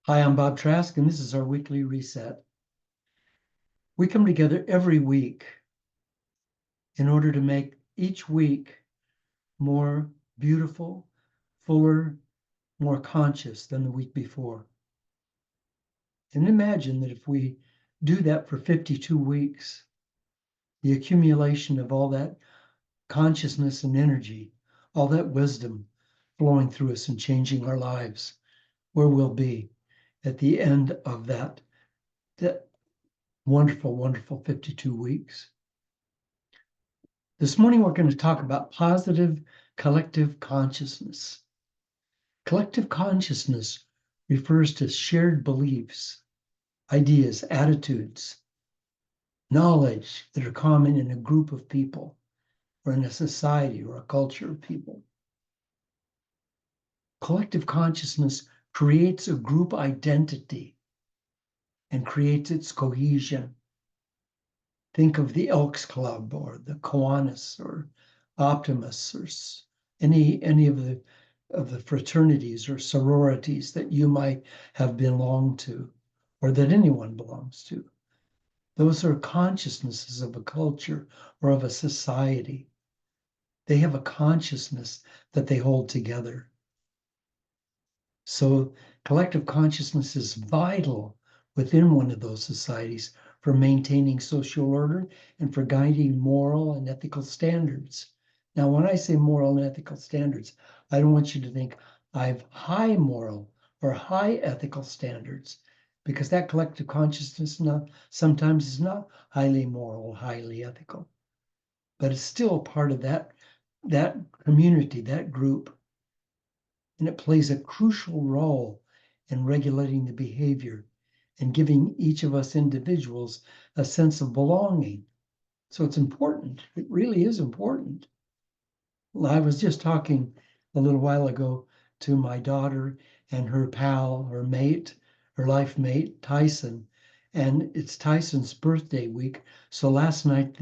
Hi, I'm Bob Trask, and this is our weekly reset. We come together every week in order to make each week more beautiful, fuller, more conscious than the week before. And imagine that if we do that for 52 weeks, the accumulation of all that consciousness and energy, all that wisdom flowing through us and changing our lives, where we'll be at the end of that wonderful, wonderful 52 weeks. This morning, we're going to talk about positive collective consciousness. Collective consciousness refers to shared beliefs, ideas, attitudes, knowledge that are common in a group of people or in a society or a culture of people. Collective consciousness creates a group identity and creates its cohesion. Think of the Elks Club or the Kiwanis or Optimus or any of the fraternities or sororities that you might have belonged to or that anyone belongs to. Those are consciousnesses of a culture or of a society. They have a consciousness that they hold together. So collective consciousness is vital within one of those societies for maintaining social order and for guiding moral and ethical standards. Now, when I say moral and ethical standards, I don't want you to think I have high moral or high ethical standards, because that collective consciousness sometimes is not highly moral, highly ethical, but it's still part of that community, that group. And it plays a crucial role in regulating the behavior and giving each of us individuals a sense of belonging. So it's important. It really is important. I was just talking a little while ago to my daughter and her pal, her mate, her life mate, Tyson. And it's Tyson's birthday week. So last night,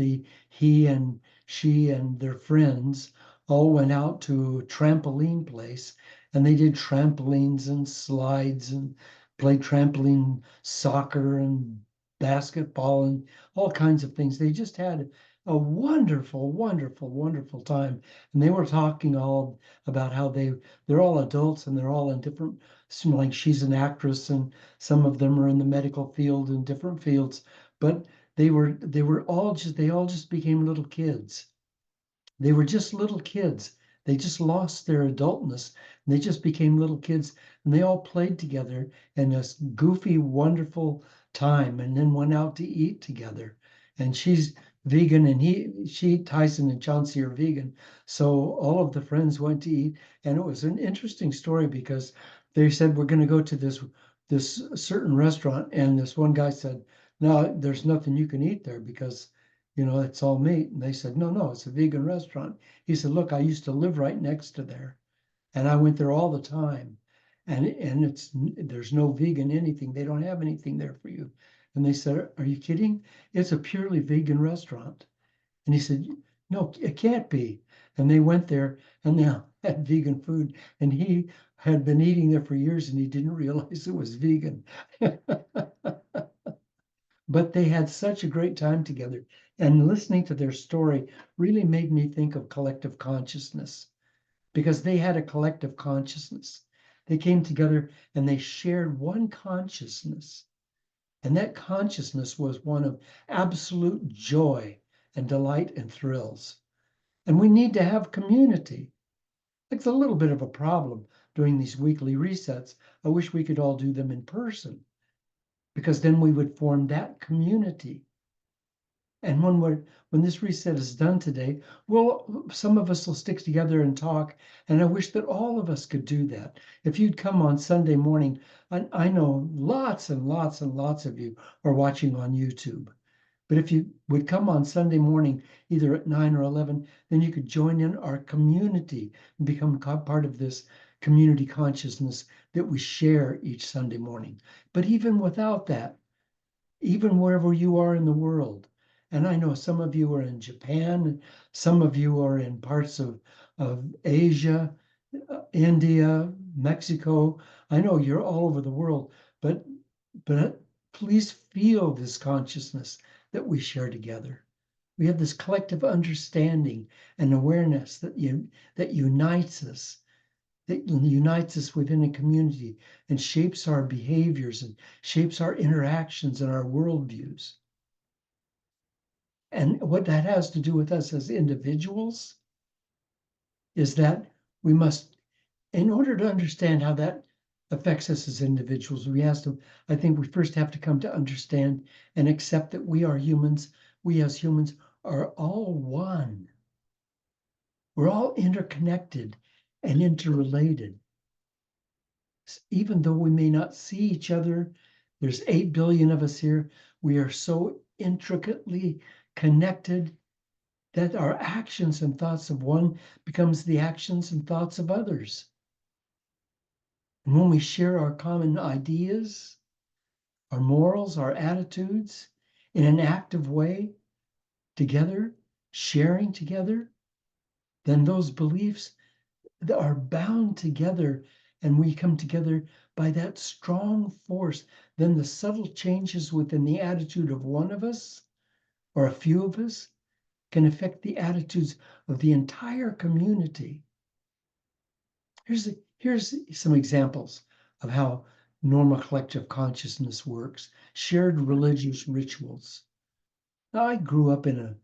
he and she and their friends all went out to a trampoline place, and they did trampolines and slides and played trampoline soccer and basketball and all kinds of things. They just had a wonderful, wonderful, wonderful time. And they were talking all about how they're all adults and they're all in different, like she's an actress and some of them are in the medical field and different fields, but they all just became little kids. They were just little kids. They just lost their adultness and they just became little kids, and they all played together in this goofy, wonderful time, and then went out to eat together. And she's vegan, and Tyson and Chauncey are vegan. So all of the friends went to eat, and it was an interesting story because they said, we're going to go to this certain restaurant, and this one guy said, no, there's nothing you can eat there because it's all meat. And they said, no, no, it's a vegan restaurant. He said, look, I used to live right next to there, and I went there all the time. And there's no vegan anything. They don't have anything there for you. And they said, are you kidding? It's a purely vegan restaurant. And he said, no, it can't be. And they went there and they had vegan food. And he had been eating there for years and he didn't realize it was vegan. But they had such a great time together. And listening to their story really made me think of collective consciousness, because they had a collective consciousness. They came together and they shared one consciousness. And that consciousness was one of absolute joy and delight and thrills. And we need to have community. It's a little bit of a problem doing these weekly resets. I wish we could all do them in person, because then we would form that community. And when this reset is done today, some of us will stick together and talk. And I wish that all of us could do that. If you'd come on Sunday morning, I know lots and lots and lots of you are watching on YouTube. But if you would come on Sunday morning, either at 9 or 11, then you could join in our community and become part of this community consciousness that we share each Sunday morning. But even without that, even wherever you are in the world, and I know some of you are in Japan, some of you are in parts of Asia, India, Mexico. I know you're all over the world, but please feel this consciousness that we share together. We have this collective understanding and awareness that unites us, within a community and shapes our behaviors and shapes our interactions and our worldviews. And what that has to do with us as individuals is that we must, in order to understand how that affects us as individuals, I think we first have to come to understand and accept that we are humans. We as humans are all one. We're all interconnected and interrelated. Even though we may not see each other, there's 8 billion of us here. We are so intricately connected that our actions and thoughts of one becomes the actions and thoughts of others. And when we share our common ideas, our morals, our attitudes in an active way together, sharing together, then those beliefs that are bound together and we come together by that strong force. Then the subtle changes within the attitude of one of us or a few of us can affect the attitudes of the entire community. Here's some examples of how normal collective consciousness works. Shared religious rituals. Now, I grew up in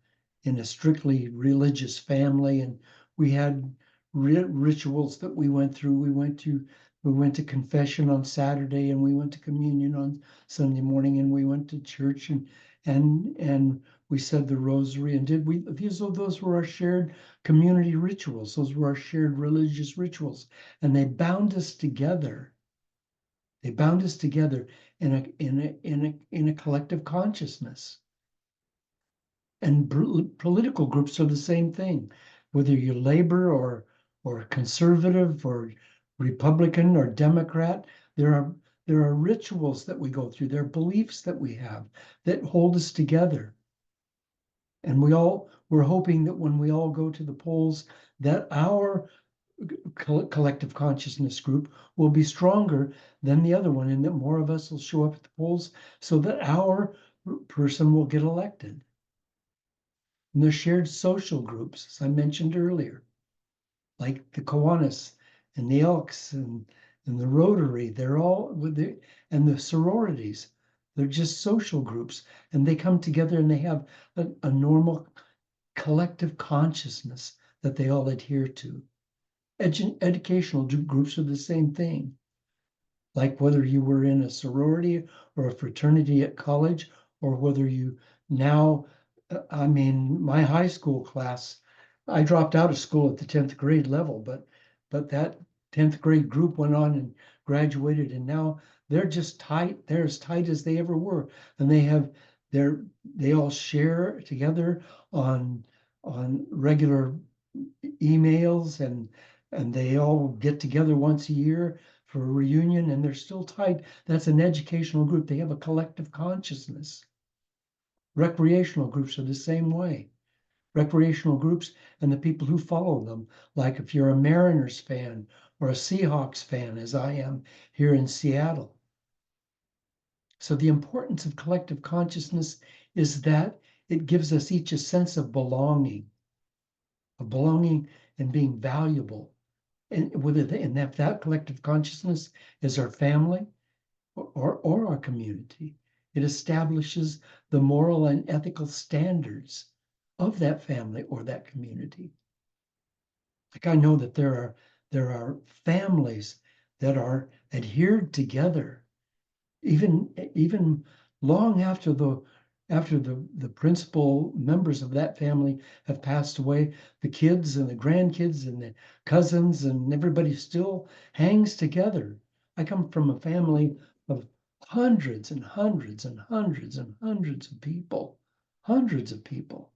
a strictly religious family, and we had rituals that we went through. We went to confession on Saturday, and we went to communion on Sunday morning, and we went to church, and we said the rosary, and those were our shared community rituals. Those were our shared religious rituals, and they bound us together. They bound us together in a collective consciousness. And political groups are the same thing, whether you're labor or conservative or Republican or Democrat. There are rituals that we go through. There are beliefs that we have that hold us together. And we're hoping that when we all go to the polls, that our collective consciousness group will be stronger than the other one, and that more of us will show up at the polls so that our person will get elected. And there's shared social groups, as I mentioned earlier, like the Kiwanis and the Elks and the Rotary. They're all and the sororities. They're just social groups, and they come together and they have a normal collective consciousness that they all adhere to. Educational groups are the same thing. Like whether you were in a sorority or a fraternity at college, or whether you now, my high school class, I dropped out of school at the 10th grade level, but that 10th grade group went on and graduated, and now they're just tight. They're as tight as they ever were, and they all share together on regular emails, and they all get together once a year for a reunion, and they're still tight. That's an educational group. They have a collective consciousness. Recreational groups are the same way. Recreational groups and the people who follow them, like if you're a Mariners fan or a Seahawks fan, as I am here in Seattle. So the importance of collective consciousness is that it gives us each a sense of belonging and being valuable. And if that collective consciousness is our family or our community, it establishes the moral and ethical standards of that family or that community. Like I know that there are families that are adhered together, even long after the principal members of that family have passed away. The kids and the grandkids and the cousins and everybody still hangs together. I come from a family of hundreds and hundreds and hundreds and hundreds of people. Hundreds of people.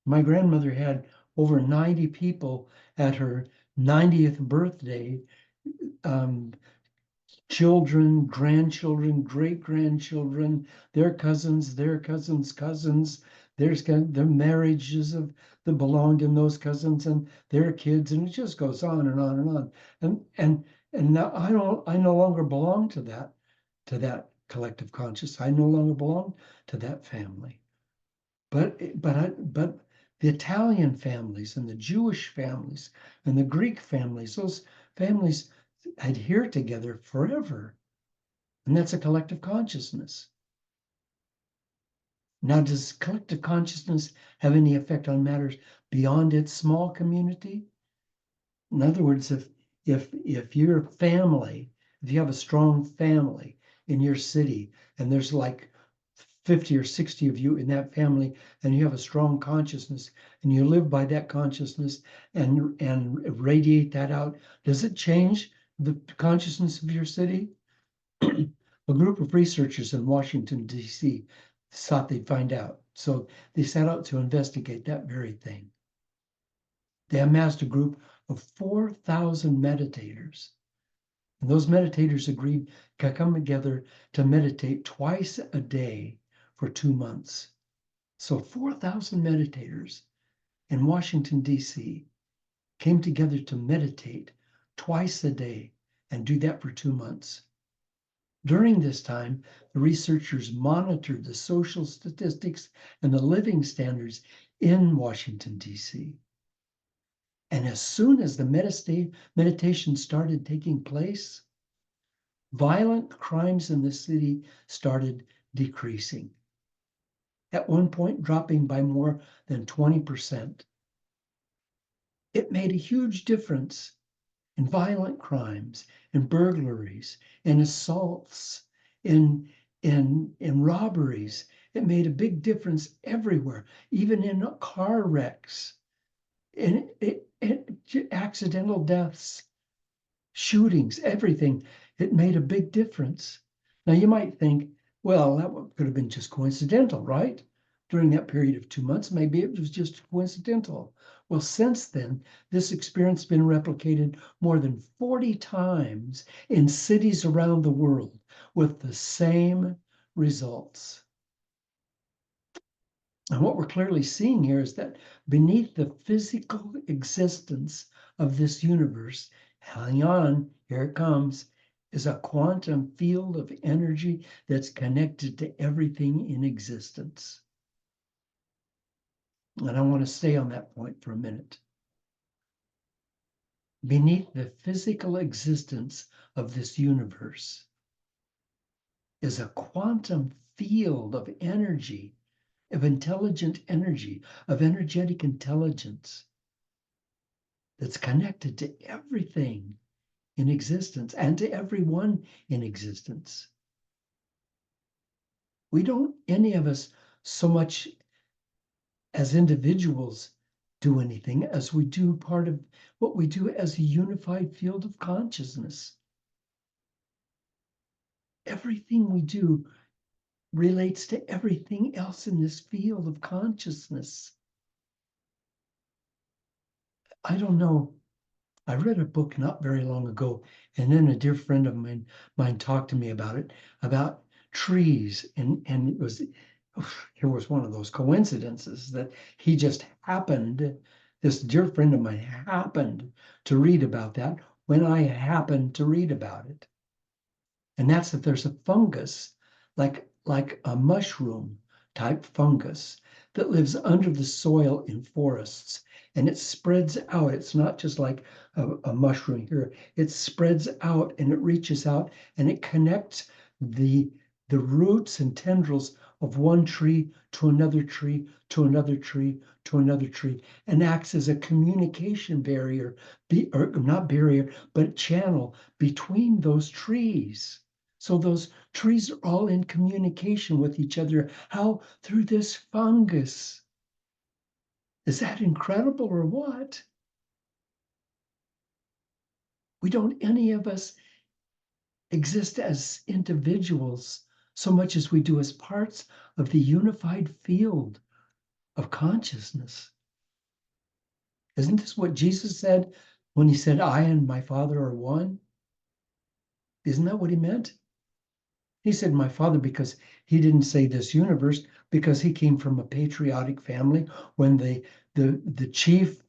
My grandmother had over 90 people at her 90th birthday, children, grandchildren, great-grandchildren, their cousins, cousins. There's the marriages that belonged in those cousins and their kids, and it just goes on and on and on. And now I no longer belong to to that collective consciousness. I no longer belong to that family. But the Italian families and the Jewish families and the Greek families, those families adhere together forever. And that's a collective consciousness. Now, does collective consciousness have any effect on matters beyond its small community? In other words, if your family, if you have a strong family in your city, and there's like 50 or 60 of you in that family, and you have a strong consciousness, and you live by that consciousness and radiate that out, does it change the consciousness of your city? A group of researchers in Washington, D.C. thought they'd find out. So they set out to investigate that very thing. They amassed a group of 4,000 meditators. And those meditators agreed to come together to meditate twice a day for 2 months. So 4,000 meditators in Washington, D.C. came together to meditate twice a day and do that for 2 months. During this time, the researchers monitored the social statistics and the living standards in Washington, D.C. And as soon as the meditation started taking place, violent crimes in the city started decreasing. At one point, dropping by more than 20%. It made a huge difference in violent crimes, in burglaries, in assaults, in robberies. It made a big difference everywhere, even in car wrecks, in accidental deaths, shootings, everything. It made a big difference. Now you might think, well, that could have been just coincidental, right? During that period of 2 months, maybe it was just coincidental. Well, since then, this experience has been replicated more than 40 times in cities around the world with the same results. And what we're clearly seeing here is that beneath the physical existence of this universe, hang on, here it comes, is a quantum field of energy that's connected to everything in existence. And I want to stay on that point for a minute. Beneath the physical existence of this universe is a quantum field of energy, of intelligent energy, of energetic intelligence that's connected to everything in existence and to everyone in existence. We don't, any of us, so much as individuals do anything as we do part of what we do as a unified field of consciousness. Everything we do relates to everything else in this field of consciousness. I don't know. I read a book not very long ago, and then a dear friend of mine talked to me about it, about trees, and it was, here was one of those coincidences that he just happened, this dear friend of mine happened to read about that when I happened to read about it. And that's that there's a fungus, like a mushroom type fungus that lives under the soil in forests, and it spreads out. It's not just like a mushroom here. It spreads out and it reaches out and it connects the roots and tendrils of one tree to another tree, to another tree, to another tree, and acts as a communication barrier, or not barrier, but channel between those trees. So those trees are all in communication with each other. How? Through this fungus. Is that incredible or what? We don't, any of us, exist as individuals so much as we do as parts of the unified field of consciousness. Isn't this what Jesus said when he said, I and my Father are one? Isn't that what he meant? He said, my Father, because he didn't say this universe, because he came from a patriotic family when the chief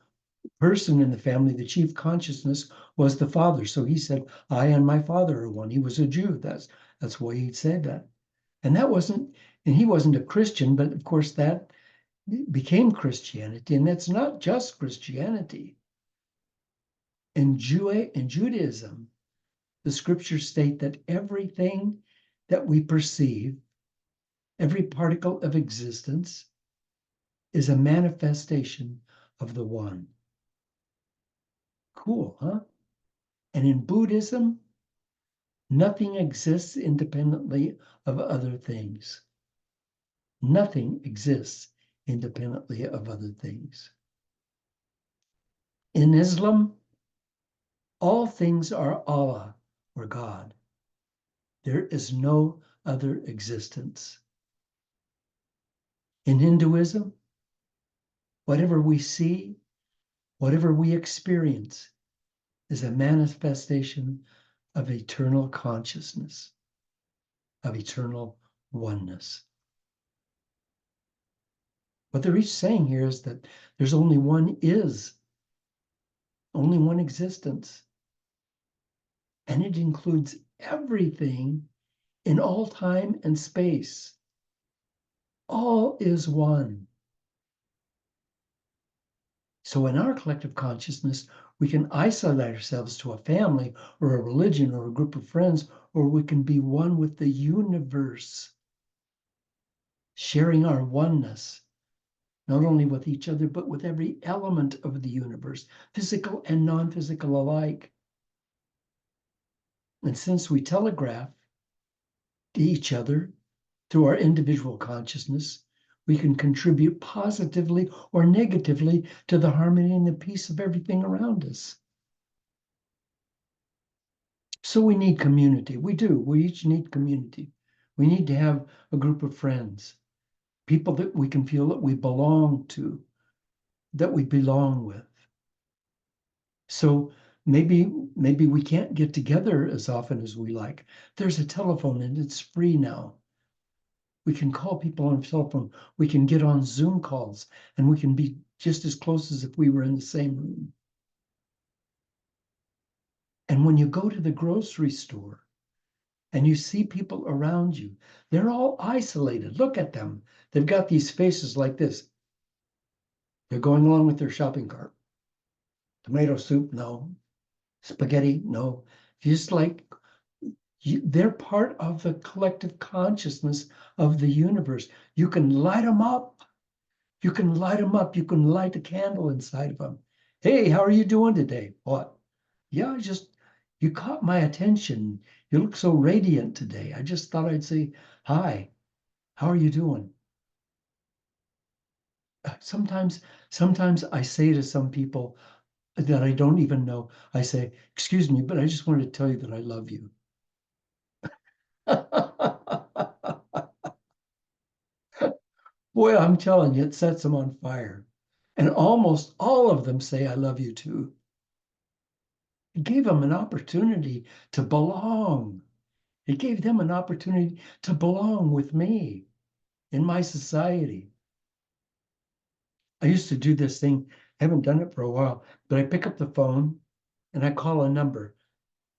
person in the family, the chief consciousness, was the Father. So he said, I and my Father are one. He was a Jew. That's why he said that. And he wasn't a Christian, but of course that became Christianity. And that's not just Christianity. In Judaism, the scriptures state that everything that we perceive, every particle of existence, is a manifestation of the one. Cool, huh? And in Buddhism, nothing exists independently of other things. Nothing exists independently of other things. In Islam, all things are Allah or God. There is no other existence. In Hinduism, whatever we see, whatever we experience, is a manifestation of eternal consciousness, of eternal oneness. What they're each saying here is that there's only one only one existence. And it includes everything in all time and space. All is one. So in our collective consciousness, we can isolate ourselves to a family or a religion or a group of friends, or we can be one with the universe, sharing our oneness, not only with each other, but with every element of the universe, physical and non-physical alike. And since we telegraph to each other through our individual consciousness, we can contribute positively or negatively to the harmony and the peace of everything around us. So we need community. We do. We each need community. We need to have a group of friends, people that we can feel that we belong to, that we belong with. So maybe we can't get together as often as we like. There's a telephone and it's free now. We can call people on cell phone. We can get on Zoom calls and we can be just as close as if we were in the same room. And when you go to the grocery store and you see people around you, they're all isolated. Look at them. They've got these faces like this. They're going along with their shopping cart. Tomato soup, no. Spaghetti, no. Just like they're part of the collective consciousness of the universe. You can light them up. You can light them up. You can light a candle inside of them. Hey, how are you doing today? What? Yeah, you caught my attention. You look so radiant today. I just thought I'd say, hi, how are you doing? Sometimes I say to some people that I don't even know, I say, excuse me, but I just wanted to tell you that I love you. Boy, I'm telling you, it sets them on fire. And almost all of them say, I love you too. It gave them an opportunity to belong. It gave them an opportunity to belong with me in my society. I used to do this thing, I haven't done it for a while, but I pick up the phone and I call a number.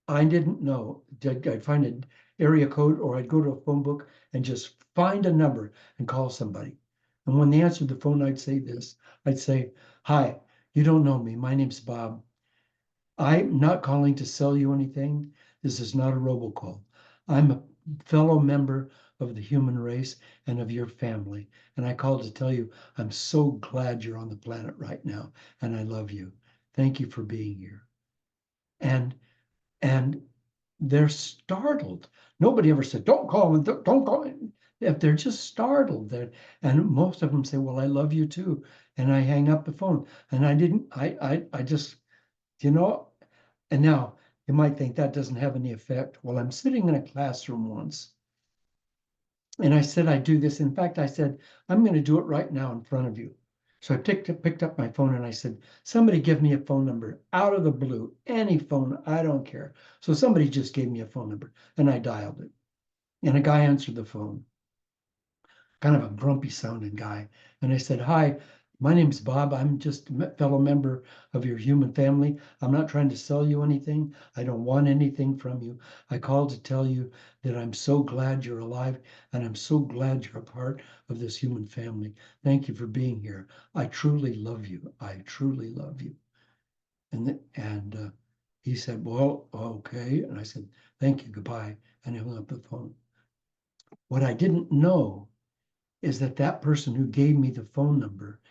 I didn't know. I'd find an area code or I'd go to a phone book and just find a number and call somebody. And when they answered the phone, I'd say this. I'd say, hi, you don't know me. My name's Bob. I'm not calling to sell you anything. This is not a robocall. I'm a fellow member of the human race and of your family. And I called to tell you, I'm so glad you're on the planet right now. And I love you. Thank you for being here. And they're startled. Nobody ever said, don't call me, don't call me. If they're just startled, and most of them say, well, I love you too. And I hang up the phone. And I just, you know, and now you might think that doesn't have any effect. Well, I'm sitting in a classroom once and I said, I do this. In fact, I said, I'm going to do it right now in front of you. So I picked up my phone and I said, somebody give me a phone number out of the blue, any phone, I don't care. So somebody just gave me a phone number and I dialed it. And a guy answered the phone, kind of a grumpy sounding guy. And I said, hi, My name's Bob. I'm just a fellow member of your human family. I'm not trying to sell you anything. I don't want anything from you. I called to tell you that I'm so glad you're alive and I'm so glad you're a part of this human family. Thank you for being here. I truly love you. I truly love you. And he said, well, okay. And I said, thank you, goodbye. And I hung up the phone. What I didn't know is that that person who gave me the phone number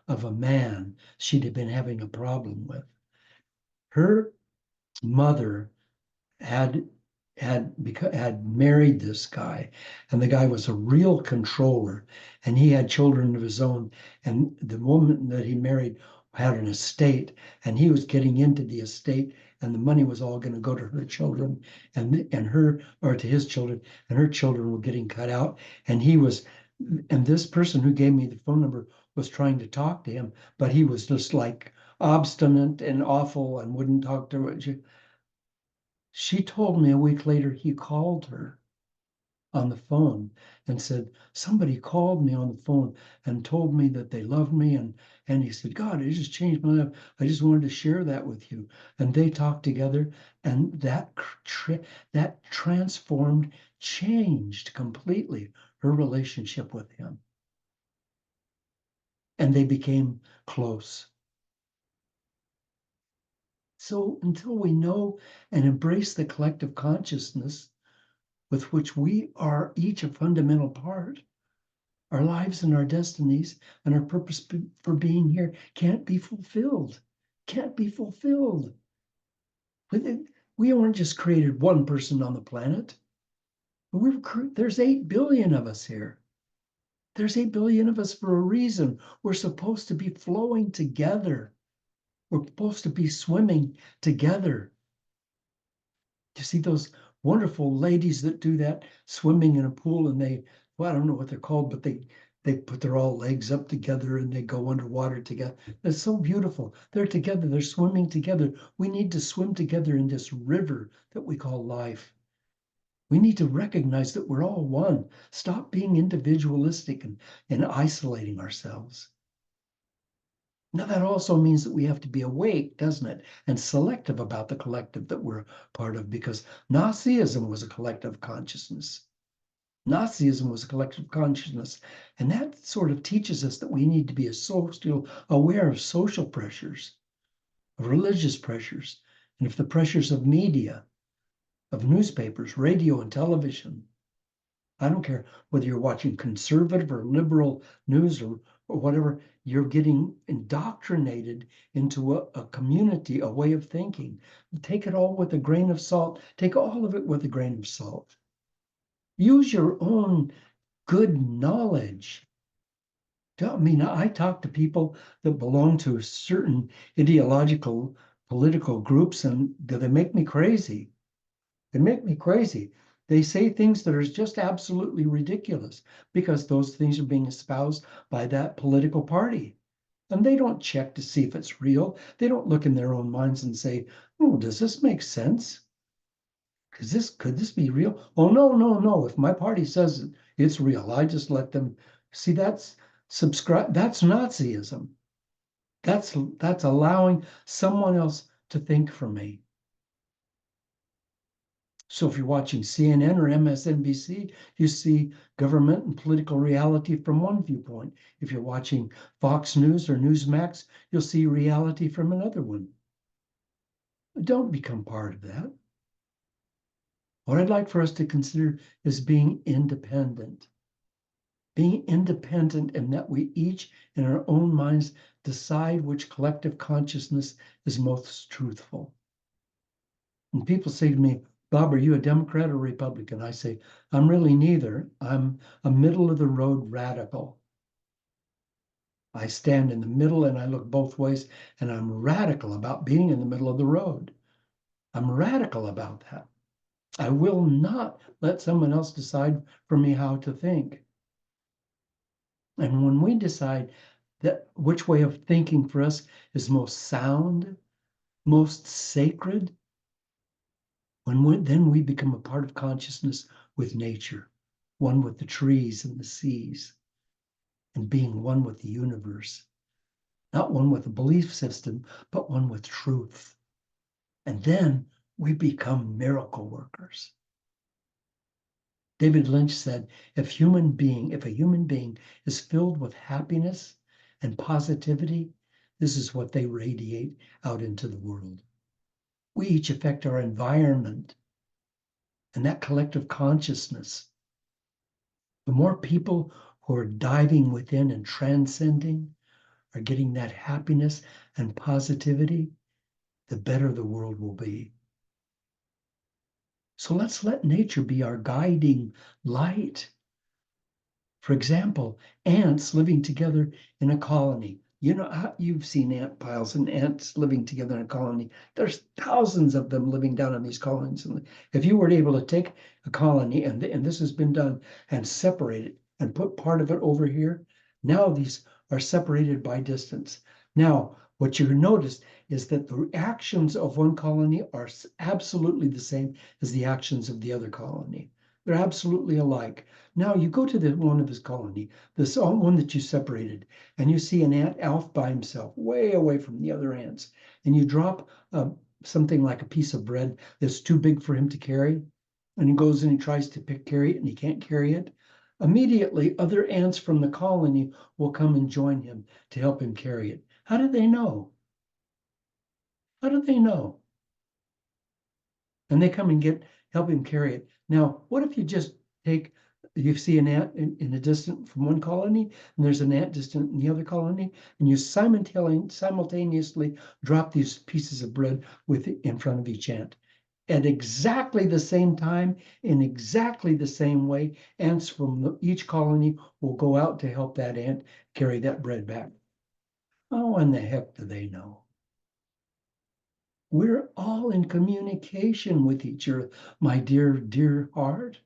of a man she'd have been having a problem with. Her mother had had married this guy, and the guy was a real controller, and he had children of his own, and the woman that he married had an estate, and he was getting into the estate, and the money was all going to go to her children and her, or to his children, and her children were getting cut out, and he was, and this person who gave me the phone number was trying to talk to him, but he was just like obstinate and awful and wouldn't talk to her. She told me a week later he called her on the phone and said, somebody called me on the phone and told me that they loved me. And he said, God, it just changed my life. I just wanted to share that with you. And they talked together, and that transformed, changed completely her relationship with him. And they became close. So until we know and embrace the collective consciousness with which we are each a fundamental part, our lives and our destinies and our purpose for being here can't be fulfilled. Can't be fulfilled. We weren't just created one person on the planet. There's 8 billion of us here. There's 8 billion of us for a reason. We're supposed to be flowing together. We're supposed to be swimming together. You see those wonderful ladies that do that swimming in a pool, and well, I don't know what they're called, but they put their all legs up together and they go underwater together. It's so beautiful. They're together, they're swimming together. We need to swim together in this river that we call life. We need to recognize that we're all one. Stop being individualistic and isolating ourselves. Now, that also means that we have to be awake, doesn't it? And selective about the collective that we're part of, because Nazism was a collective consciousness. Nazism was a collective consciousness. And that sort of teaches us that we need to be still aware of social pressures, of religious pressures, and of the pressures of media, of newspapers, radio, and television. I don't care whether you're watching conservative or liberal news or whatever, you're getting indoctrinated into a community, a way of thinking. Take it all with a grain of salt. Take all of it with a grain of salt. Use your own good knowledge. I mean, I talk to people that belong to certain ideological, political groups, and they make me crazy. They make me crazy. They say things that are just absolutely ridiculous because those things are being espoused by that political party. And they don't check to see if it's real. They don't look in their own minds and say, oh, does this make sense? Could this be real? Oh, no, no, no. If my party says it's real, I just let them see. That's Nazism. That's allowing someone else to think for me. So if you're watching CNN or MSNBC, you see government and political reality from one viewpoint. If you're watching Fox News or Newsmax, you'll see reality from another one. Don't become part of that. What I'd like for us to consider is being independent. Being independent in that we each, in our own minds, decide which collective consciousness is most truthful. And people say to me, Bob, are you a Democrat or Republican? I say, I'm really neither. I'm a middle of the road radical. I stand in the middle and I look both ways, and I'm radical about being in the middle of the road. I'm radical about that. I will not let someone else decide for me how to think. And when we decide that which way of thinking for us is most sound, most sacred, then we become a part of consciousness with nature, one with the trees and the seas. and being one with the universe. Not one with a belief system, but one with truth. And then we become miracle workers. David Lynch said, if a human being is filled with happiness and positivity, this is what they radiate out into the world. We each affect our environment and that collective consciousness. The more people who are diving within and transcending are getting that happiness and positivity, the better the world will be. So let's let nature be our guiding light. For example, ants living together in a colony. You know, you've seen ant piles and ants living together in a colony. There's thousands of them living down in these colonies. And if you were able to take a colony, and this has been done, and separate it and put part of it over here, now these are separated by distance. Now, what you notice is that the actions of one colony are absolutely the same as the actions of the other colony. They're absolutely alike. Now you go to the one of his colony, this one that you separated, and you see an ant off by himself, way away from the other ants, and you drop something like a piece of bread that's too big for him to carry, and he goes and he tries to carry it, and he can't carry it. Immediately, other ants from the colony will come and join him to help him carry it. How do they know? How do they know? And they come and help him carry it. Now, what if you just you see an ant in a distant from one colony, and there's an ant distant in the other colony, and you simultaneously drop these pieces of bread in front of each ant. At exactly the same time, in exactly the same way, ants from each colony will go out to help that ant carry that bread back. Oh, and the heck do they know? We're all in communication with each other, my dear, dear heart,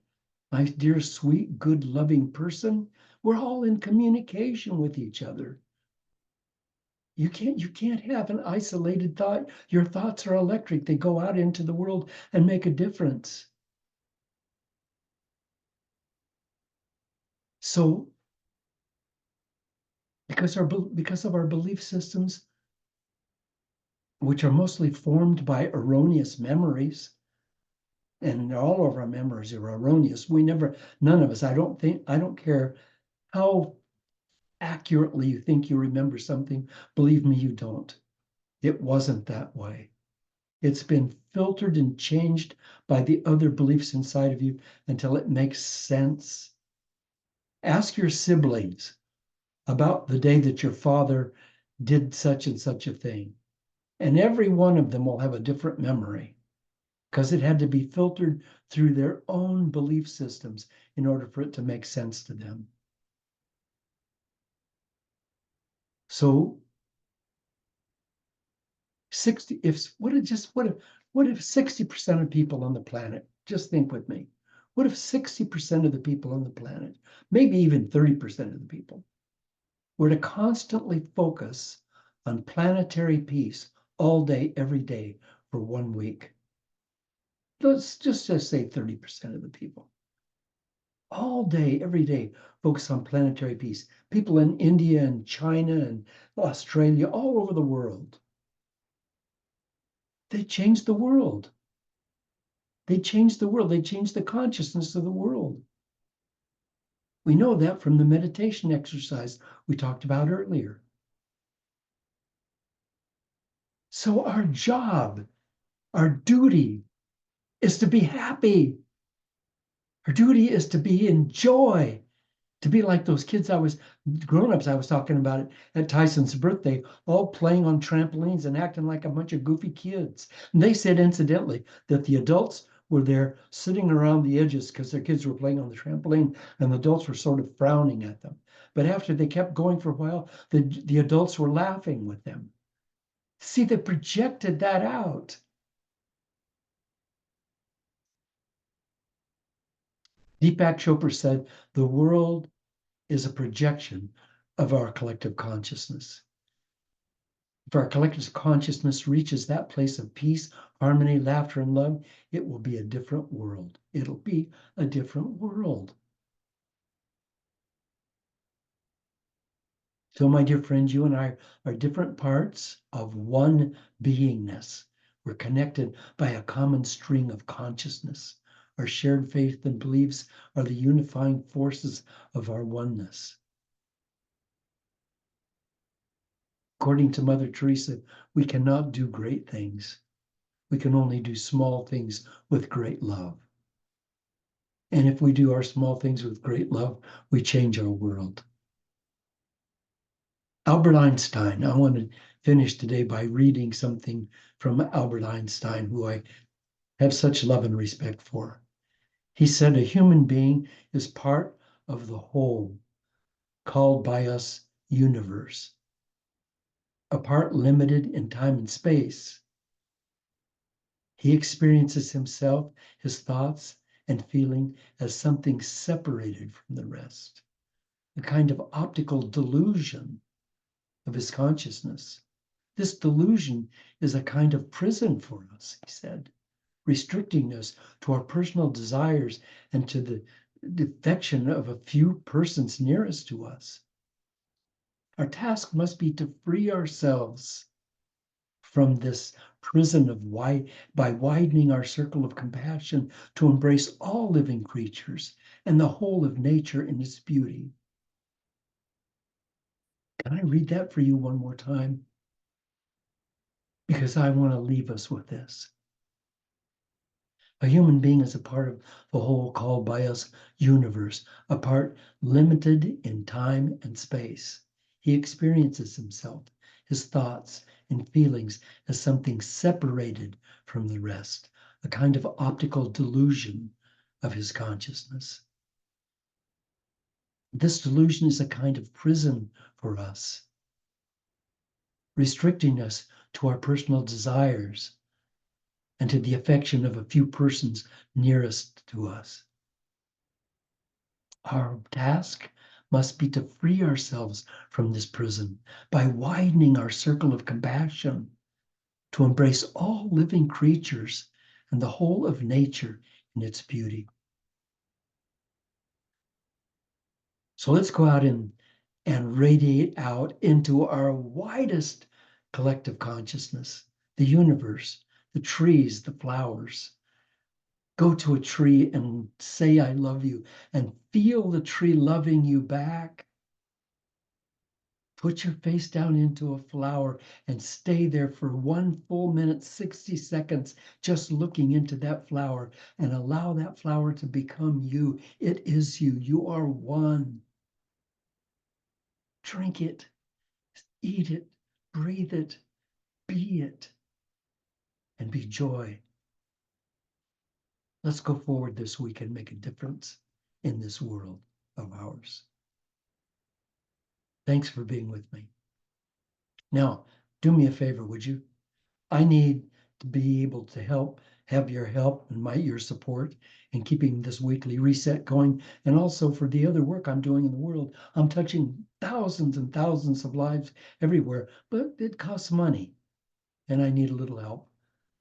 my dear, sweet, good, loving person. We're all in communication with each other. You can't have an isolated thought. Your thoughts are electric. They go out into the world and make a difference. So because of our belief systems, which are mostly formed by erroneous memories, and all of our memories are erroneous. None of us, I don't care how accurately you think you remember something, believe me, you don't. It wasn't that way. It's been filtered and changed by the other beliefs inside of you until it makes sense. Ask your siblings about the day that your father did such and such a thing. And every one of them will have a different memory because it had to be filtered through their own belief systems in order for it to make sense to them. So what if 60% of people on the planet, just think with me, what if 60% of the people on the planet, maybe even 30% of the people, were to constantly focus on planetary peace all day, every day for 1 week? Let's just say 30% of the people. All day, every day, focus on planetary peace. People in India and China and Australia, all over the world. They changed the world. They changed the world. They changed the consciousness of the world. We know that from the meditation exercise we talked about earlier. So our job, our duty is to be happy. Our duty is to be in joy, to be like those kids grown-ups I was talking about it at Tyson's birthday, all playing on trampolines and acting like a bunch of goofy kids. And they said, incidentally, that the adults were there sitting around the edges because their kids were playing on the trampoline, and the adults were sort of frowning at them. But after they kept going for a while, the adults were laughing with them. See, they projected that out. Deepak Chopra said, the world is a projection of our collective consciousness. If our collective consciousness reaches that place of peace, harmony, laughter, and love, it will be a different world. It'll be a different world. So, my dear friends, you and I are different parts of one beingness. We're connected by a common string of consciousness. Our shared faith and beliefs are the unifying forces of our oneness. According to Mother Teresa, we cannot do great things. We can only do small things with great love. And if we do our small things with great love, we change our world. Albert Einstein, I want to finish today by reading something from Albert Einstein, who I have such love and respect for. He said, a human being is part of the whole, called by us universe, a part limited in time and space. He experiences himself, his thoughts, and feeling as something separated from the rest, a kind of optical delusion of his consciousness. This delusion is a kind of prison for us, he said, restricting us to our personal desires and to the affection of a few persons nearest to us. Our task must be to free ourselves from this prison of why by widening our circle of compassion to embrace all living creatures and the whole of nature in its beauty. Can I read that for you one more time? Because I want to leave us with this. A human being is a part of the whole called by us universe, a part limited in time and space. He experiences himself, his thoughts and feelings as something separated from the rest, a kind of optical delusion of his consciousness. This delusion is a kind of prison for us, restricting us to our personal desires and to the affection of a few persons nearest to us. Our task must be to free ourselves from this prison by widening our circle of compassion to embrace all living creatures and the whole of nature in its beauty. So let's go out and radiate out into our widest collective consciousness, the universe, the trees, the flowers. Go to a tree and say, I love you, and feel the tree loving you back. Put your face down into a flower and stay there for 1 full minute, 60 seconds, just looking into that flower and allow that flower to become you. It is you. You are one. Drink it, eat it, breathe it, be it, and be joy. Let's go forward this week and make a difference in this world of ours. Thanks for being with me. Now, do me a favor, would you? I need to be able to have your help and your support in keeping this weekly reset going, and also for the other work I'm doing in the world. I'm touching thousands and thousands of lives everywhere, but it costs money, and I need a little help.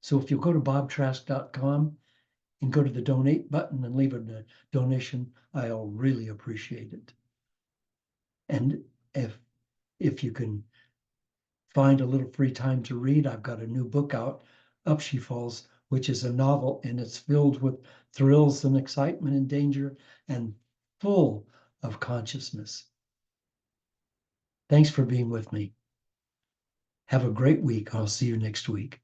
So if you'll go to bobtrask.com and go to the donate button and leave a donation, I'll really appreciate it. And if you can find a little free time to read, I've got a new book out, Up She Falls, which is a novel, and it's filled with thrills and excitement and danger and full of consciousness. Thanks for being with me. Have a great week. I'll see you next week.